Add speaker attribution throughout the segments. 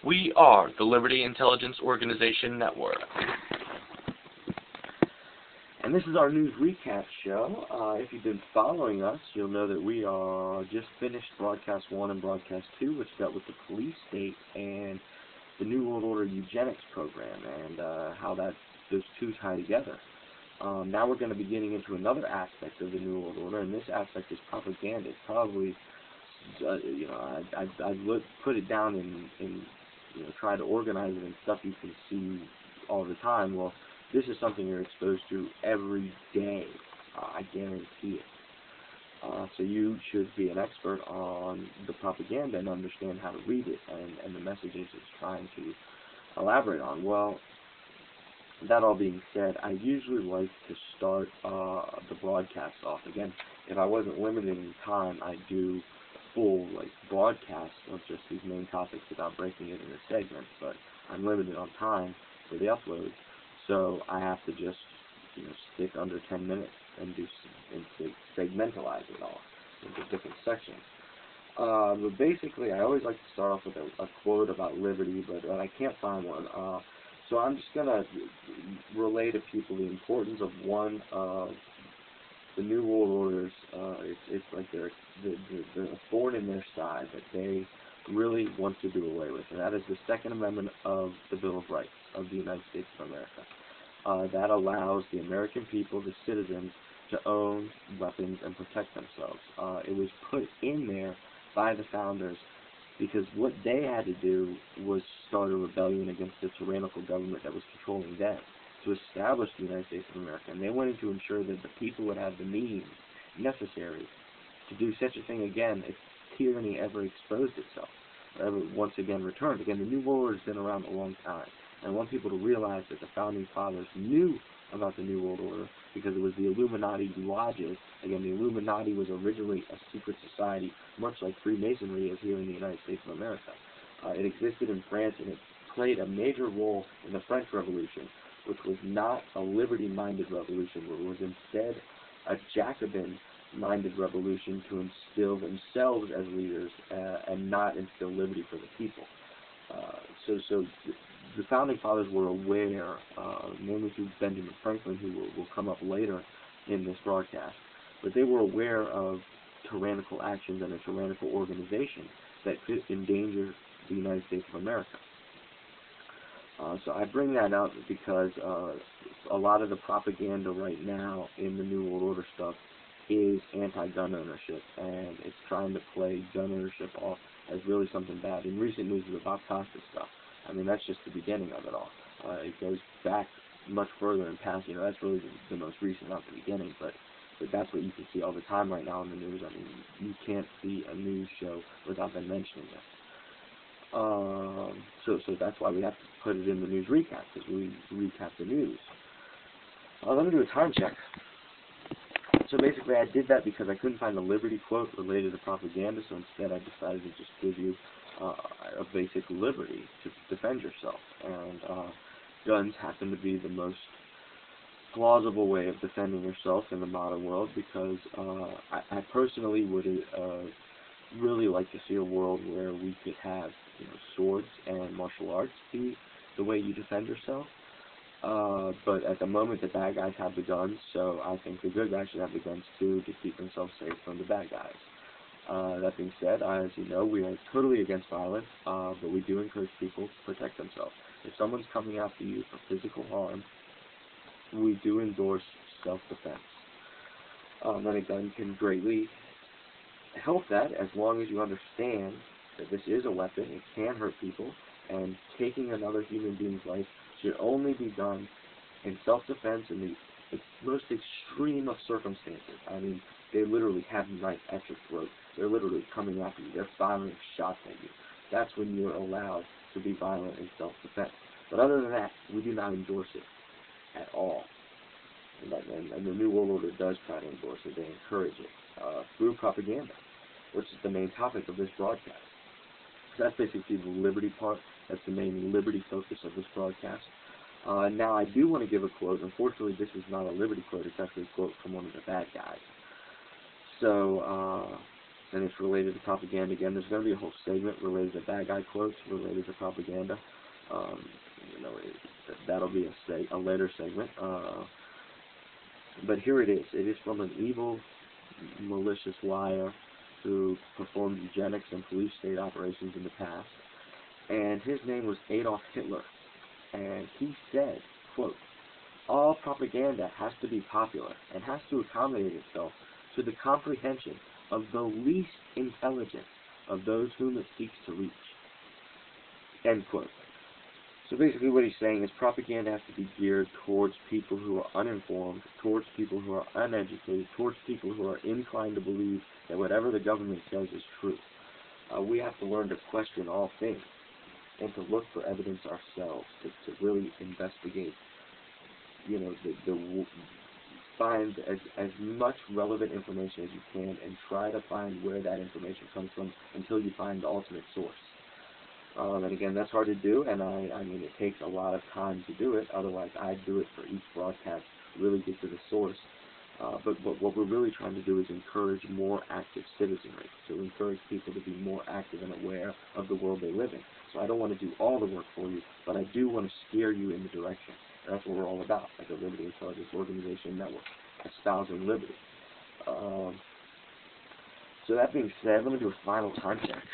Speaker 1: We are the Liberty Intelligence Organization Network.
Speaker 2: And this is our news recap show. If you've been following us, you'll know that we are just finished Broadcast 1 and Broadcast 2, which dealt with the police state and the New World Order eugenics program and how those two tie together. Now we're going to be getting into another aspect of the New World Order, and this aspect is propaganda. It's probably, I'd put it down in try to organize it in stuff you can see all the time. Well, this is something you're exposed to every day. I guarantee it. So you should be an expert on the propaganda and understand how to read it and the messages it's trying to elaborate on. Well, that all being said, I usually like to start the broadcast off. Again, if I wasn't limited in time, I'd do full broadcast of just these main topics without breaking it into segments, but I'm limited on time for the upload, so I have to just stick under 10 minutes and segmentalize it all into different sections. But basically, I always like to start off with a quote about liberty, but I can't find one. So I'm just going to relay to people the importance of one of the New World Orders. It's like they're a thorn in their side that they really want to do away with, and that is the Second Amendment of the Bill of Rights of the United States of America. That allows the American people, the citizens, to own weapons and protect themselves. It was put in there by the founders because what they had to do was start a rebellion against the tyrannical government that was controlling them, to establish the United States of America, and they wanted to ensure that the people would have the means necessary to do such a thing again if tyranny ever exposed itself, or ever once again returned. Again, the New World Order has been around a long time, and I want people to realize that the Founding Fathers knew about the New World Order because it was the Illuminati lodges. Again, the Illuminati was originally a secret society, much like Freemasonry is here in the United States of America. It existed in France, and it played a major role in the French Revolution, which was not a liberty-minded revolution, but was instead a Jacobin-minded revolution to instill themselves as leaders and not instill liberty for the people. So the Founding Fathers were aware, mainly through Benjamin Franklin, who will come up later in this broadcast, but they were aware of tyrannical actions and a tyrannical organization that could endanger the United States of America. So I bring that up because a lot of the propaganda right now in the New World Order stuff is anti-gun ownership, and it's trying to play gun ownership off as really something bad. In recent news, the Bob Costa stuff, I mean, that's just the beginning of it all. It goes back much further in past, that's really the most recent, not the beginning, but that's what you can see all the time right now in the news. I mean, you can't see a news show without them mentioning it. So that's why we have to put it in the news recap, because we recap the news. Let me do a time check. So basically I did that because I couldn't find a liberty quote related to propaganda, so instead I decided to just give you a basic liberty to defend yourself. And guns happen to be the most plausible way of defending yourself in the modern world, because I personally would really like to see a world where we could have swords and martial arts be the way you defend yourself. But at the moment, the bad guys have the guns, so I think the good guys should have the guns too to keep themselves safe from the bad guys. That being said, as you know, we are totally against violence, but we do encourage people to protect themselves. If someone's coming after you for physical harm, we do endorse self-defense. And a gun can greatly help that, as long as you understand that this is a weapon, it can hurt people, and taking another human being's life should only be done in self-defense in the most extreme of circumstances. I mean, they literally have a knife at your throat. They're literally coming after you. They're firing shots at you. That's when you're allowed to be violent in self-defense. But other than that, we do not endorse it at all. And the New World Order does try to endorse it. They encourage it through propaganda, which is the main topic of this broadcast. So that's basically the liberty part. That's the main liberty focus of this broadcast. Now, I do want to give a quote. Unfortunately, this is not a liberty quote. It's actually a quote from one of the bad guys. So, and it's related to propaganda. Again, there's going to be a whole segment related to bad guy quotes related to propaganda. That'll be a later segment. But here it is. It is from an evil, malicious liar who performed eugenics and police state operations in the past. And his name was Adolf Hitler. And he said, quote, "All propaganda has to be popular and has to accommodate itself to the comprehension of the least intelligent of those whom it seeks to reach." End quote. So basically what he's saying is propaganda has to be geared towards people who are uninformed, towards people who are uneducated, towards people who are inclined to believe that whatever the government says is true. We have to learn to question all things and to look for evidence ourselves, to really investigate, find as much relevant information as you can and try to find where that information comes from until you find the ultimate source. And again, that's hard to do, and I mean, it takes a lot of time to do it. Otherwise, I'd do it for each broadcast, really get to the source. But what we're really trying to do is encourage more active citizenry, to encourage people to be more active and aware of the world they live in. So I don't want to do all the work for you, but I do want to steer you in the direction. And that's what we're all about, at the Liberty Intelligence Organization Network, espousing liberty. So that being said, let me do a final time check.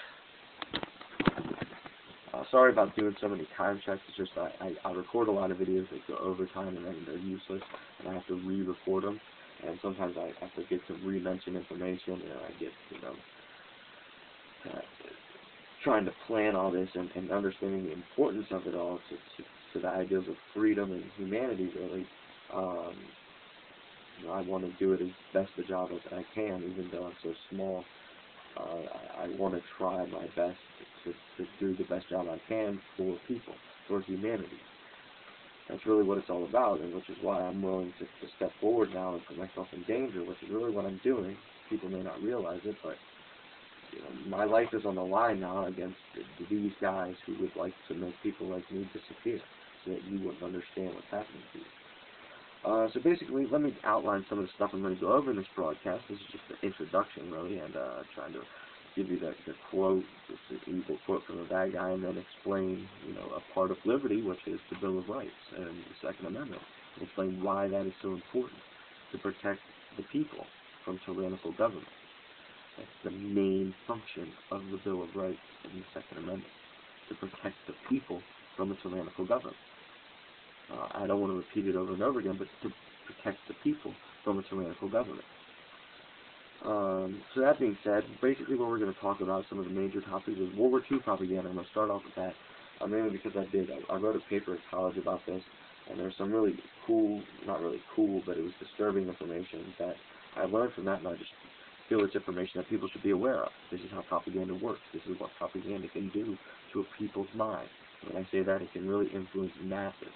Speaker 2: Sorry about doing so many time checks. It's just I record a lot of videos that go over time and then they're useless, and I have to re-record them. And sometimes I forget to re-mention information, and I get, trying to plan all this and understanding the importance of it all to the ideals of freedom and humanity, really. I want to do it as best a job as I can, even though I'm so small. I want to try my best to do the best job I can for people, for humanity. That's really what it's all about, and which is why I'm willing to step forward now and put myself in danger, which is really what I'm doing. People may not realize it, but my life is on the line now against these guys who would like to make people like me disappear, so that you wouldn't understand what's happening to you. So basically, let me outline some of the stuff I'm going to go over in this broadcast. This is just the introduction, really, and trying to give you the quote, the evil quote from the bad guy, and then explain, a part of liberty, which is the Bill of Rights and the Second Amendment, and explain why that is so important, to protect the people from tyrannical government. That's the main function of the Bill of Rights and the Second Amendment, to protect the people from a tyrannical government. I don't want to repeat it over and over again, but to protect the people from a tyrannical government. So that being said, basically what we're going to talk about, some of the major topics, is World War II propaganda. I'm going to start off with that, mainly because I wrote a paper at college about this, and there's some really cool, not really cool, but it was disturbing information that I learned from that, and I just feel it's information that people should be aware of. This is how propaganda works. This is what propaganda can do to a people's mind. When I say that, it can really influence masses.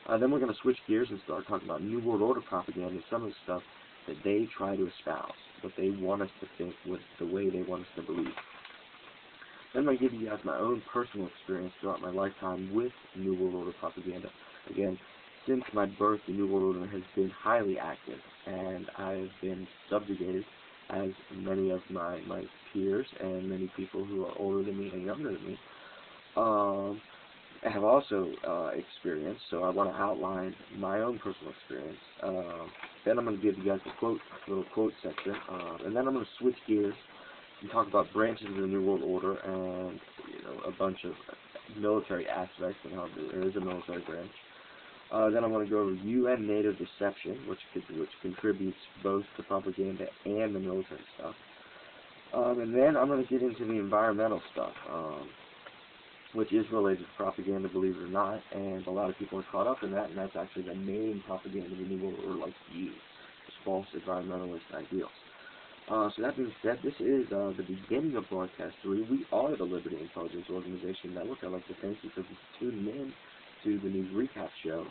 Speaker 2: Then we're going to switch gears and start talking about New World Order propaganda, some of the stuff that they try to espouse, what they want us to think, what the way they want us to believe. Then I'm going to give you guys my own personal experience throughout my lifetime with New World Order propaganda. Again, since my birth, the New World Order has been highly active, and I've been subjugated, as many of my peers and many people who are older than me and younger than me have also experienced. So I want to outline my own personal experience. Then I'm going to give you guys a little quote section, and then I'm going to switch gears and talk about branches of the New World Order and a bunch of military aspects and how there is a military branch. Then I'm going to go over UN NATO deception, which contributes both to propaganda and the military stuff. And then I'm going to get into the environmental stuff, which is related to propaganda, believe it or not, and a lot of people are caught up in that, and that's actually the main propaganda the New World Order likes to use, is false environmentalist ideals. So that being said, this is the beginning of Broadcast 3. We are the Liberty Intelligence Organization Network. I'd like to thank you for tuning in to the news recap show,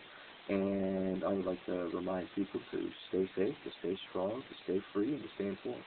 Speaker 2: and I would like to remind people to stay safe, to stay strong, to stay free, and to stay informed.